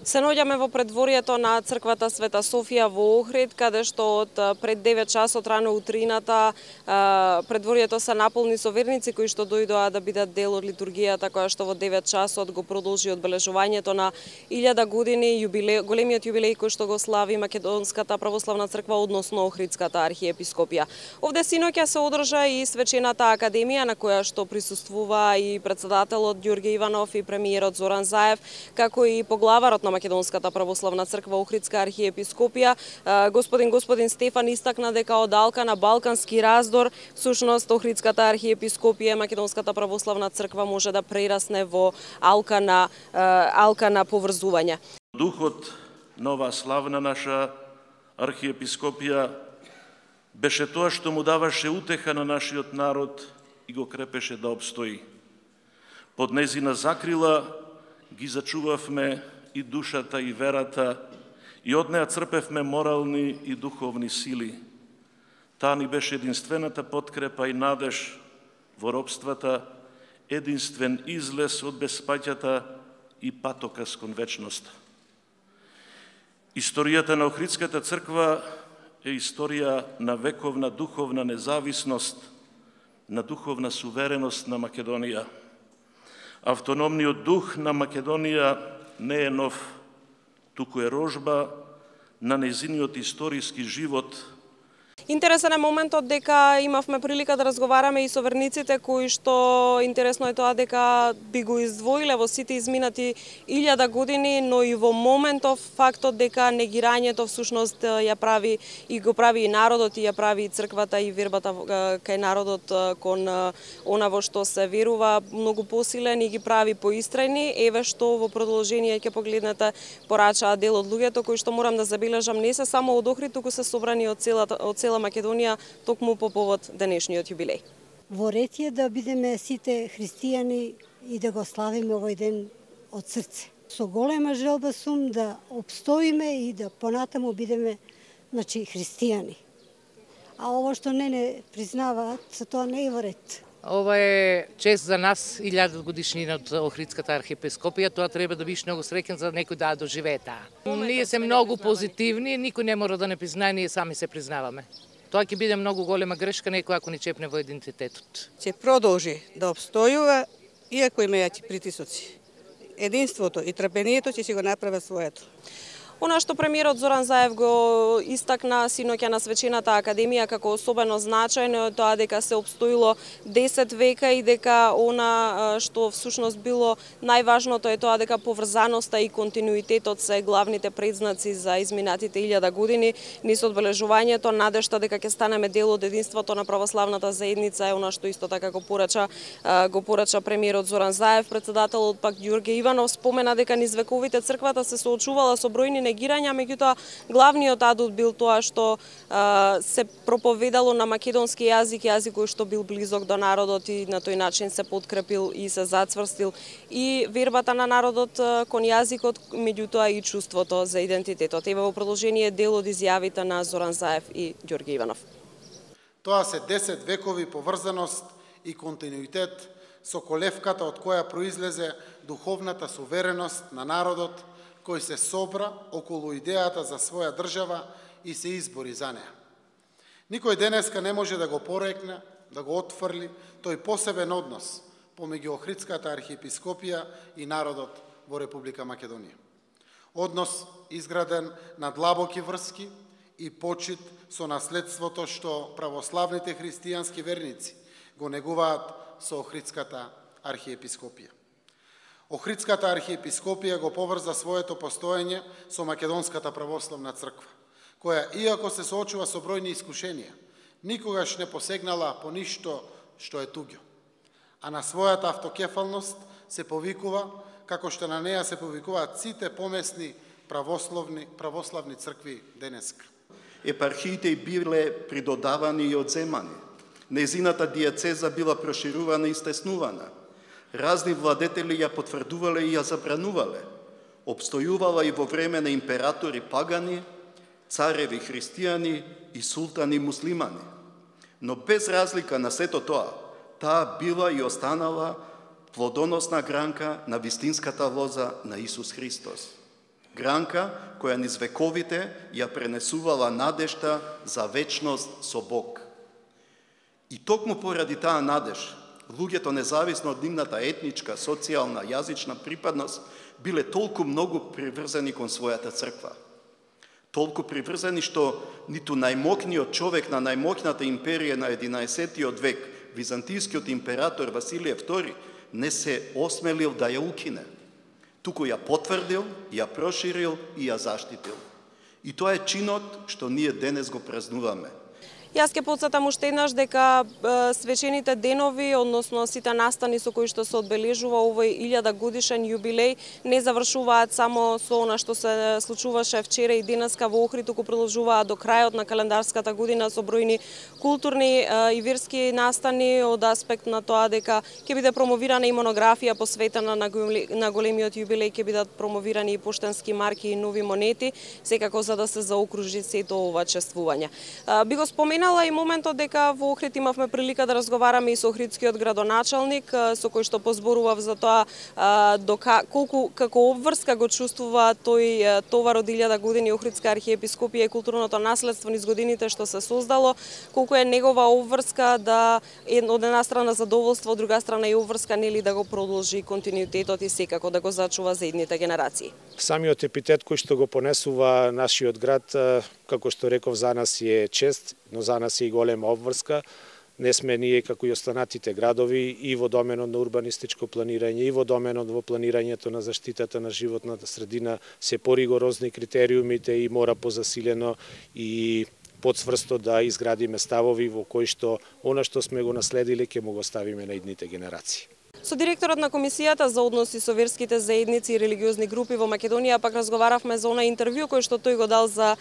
Се наоѓаме во предворието на црквата Света Софија во Охрид, каде што од пред 9 часот рано утрината предворието се наполни со верници кои што дојдоа да бидат дел од литургијата која што во 9 часот го продолжи одбележувањето на 1000 години големиот јубилеј кој што го слави Македонската православна црква, односно Охридската архиепископија. Овде синоќа се одржа и свечената академија на која што присуствува и председателот Ѓорѓе Иванов и премиерот Зоран Заев, како и поглаварот на Македонската православна црква Охридска архиепископија. Господин Стефан истакна дека од алка на балкански раздор, всушност Охридската архиепископија, Македонската православна црква може да прерасне во алка на поврзување. Духот на оваа славна наша архиепископија беше тоа што му даваше утеха на нашиот народ и го крепеше да обстои. Под незина закрила ги зачувавме и душата и верата, и од неа црпевме морални и духовни сили. Таа ни беше единствената подкрепа и надеж во робствата, единствен излез од безпаќата и патокас кон вечноста. Историјата на Охридската црква е историја на вековна духовна независност, на духовна сувереност на Македонија. Автономниот дух на Македонија не е нов, туку е рожба на нејзиниот историски живот. Интересен е моментот дека имавме прилика да разговараме и со верниците кои што интересно е тоа дека би го издвоиле во сите изминати 1000 години, но и во моментов фактот дека негирањето всушност ја прави и го прави и народот, и ја прави и црквата и вербата кај народот кон она во што се верува многу посилен и ги прави поистрајни. Еве што во продолжение ќе погледнете порачаа дел од луѓето кои што морам да забележам не се само од Охрид, туку се собрани од цела Македонија токму по повод денешниот јубилеј. Во ред е да бидеме сите христијани и да го славиме овој ден од срце. Со голема желба сум да обстоиме и да понатаму бидеме христијани. А ово што не признаваат, тоа не е во ред. Ова е чест за нас, 1000 годишнина од Охридската архиепископија. Тоа треба да биш многу среќен за некој да доживее таа. Ние се многу позитивни, никој не мора да не признае, ние сами се признаваме. Тоа ќе биде многу голема грешка некој ако ни чепне во идентитетот. Ќе продолжи да обстојува, иако има јаки притисоци. Единството и трпението ќе си го направат своето. Она што премиерот Зоран Заев го истакна синоќа на свечената академија како особено значајно е тоа дека се обстоило 10 века и дека она што всушност било најважното е тоа дека поврзаноста и континуитетот се главните предзнаци за изминатите 1000 години. Низ одбележувањето надежта дека ќе станеме дел од единството на православната заедница е она што исто така го порача премиерот Зоран Заев. Председателот пак Ѓорѓе Иванов спомена дека низ вековите црквата се соочувала со бројни негирања, меѓутоа главниот адут бил тоа што се проповедало на македонски јазик кој што бил близок до народот и на тој начин се подкрепил и се зацврстил и вербата на народот кон јазикот, меѓутоа и чувството за идентитетот. Еве во продолжение дел од изјавите на Зоран Заев и Ѓорѓе Иванов. Тоа се 10 векови поврзаност и континуитет со колевката од која произлезе духовната сувереност на народот, кој се собра околу идејата за своја држава и се избори за неа. Никој денеска не може да го порекне, да го отфрли тој посебен однос помеѓу Охридската архиепископија и народот во Република Македонија. Однос изграден на длабоки врски и почит со наследството што православните христијански верници го негуваат со Охридската архиепископија. Охридската архиепископија го поврза своето постоење со Македонската православна црква, која, иако се соочува со бројни искушенија, никогаш не посегнала по ништо што е туѓо, а на својата автокефалност се повикува, како што на неа се повикуваат сите помесни православни цркви денеска. Епархиите биле придодавани и одземани. Нејзината дијацеза била проширувана и стеснувана. Разни владетели ја потврдувале и ја забранувале. Обстојувала и во време на императори пагани, цареви христијани и султани муслимани. Но без разлика на сето тоа, таа била и останала плодоносна гранка на вистинската лоза на Исус Христос. Гранка која низ вековите ја пренесувала надежта за вечност со Бог. И токму поради таа надеж, луѓето независно од нивната етничка, социјална, јазична припадност биле толку многу приврзани кон својата црква. Толку приврзани што ниту најмокниот човек на најмокната империја на 11-тиот век, византискиот император Василije II, не се осмелил да ја укине. Туку ја потврдил, ја проширил и ја заштитил. И тоа е чинот што ние денес го празнуваме. Јас ќе потсетам уште еднаш дека свечените денови, односно сите настани со кои што се одбележува овој 1000 годишен јубилеј, не завршуваат само со она што се случуваше вчера и денеска во Охрид, туку продолжуваат до крајот на календарската година со бројни културни и верски настани, од аспект на тоа дека ќе биде промовирана и монографија посветена на големиот јубилеј, ќе бидат промовирани и поштенски марки и нови монети, секако за да се заокружи сето ова чествување. Би го споменала и моментот дека во Охрид имавме прилика да разговараме и со охридскиот градоначалник, со кој што позборував за тоа колку како обврска го чувствува тој товар од 1000 години Охридска архиепископија и културното наследство низ годините што се создало, колку е негова обврска да од една страна задоволство, од друга страна и обврска нели да го продолжи континуитетот и секако да го зачува за идните генерации. Самиот епитет кој што го понесува нашиот град, како што реков, за нас е чест, но за нас е и голема обврска. Не сме ние како и останатите градови и во доменот на урбанистичко планирање, и во доменот во планирањето на заштитата на животната средина се поригорозни критериумите и мора позасилено и подсврсто да изградиме ставови во кои што она што сме го наследиле ќе му го ставиме на идните генерации. Со директорот на Комисијата за односи со верските заедници и религиозни групи во Македонија пак разговаравме за она интервју кој што тој го дал за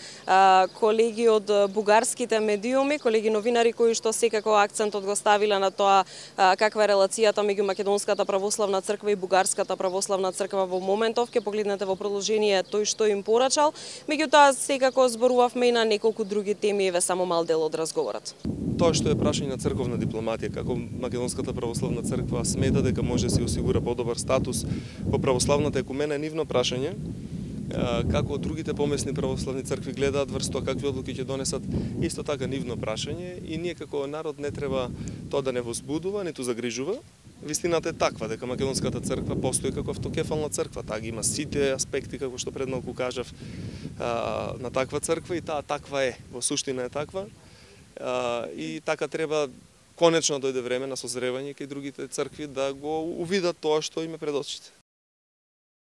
колеги од бугарските медиуми, колеги новинари кои што секако акцентот го ставиле на тоа каква е релацијата меѓу Македонската православна црква и Бугарската православна црква во моментов. Ќе погледнете во продолжение тој што им порачал. Меѓутоа секако зборувавме и на неколку други теми, еве само мал дел од разговорот. Тоа што е прашање на црковна дипломатија, како Македонската православна црква смета дека може да се осигура подобар статус во православната екумена е нивно прашање. Како другите помесни православни цркви гледаат врз тоа какви одлуки ќе донесат, исто така нивно прашање и ние како народ не треба тоа да не возбудува, ниту загрижува. Вистината е таква, дека Македонската црква постои како автокефална црква, таа ги има сите аспекти, како што пред малку кажав, на таква црква и таа таква е, во суштина е таква. И така треба конечно дојде време на созревање кај другите цркви да го увидат тоа што им е пред очите.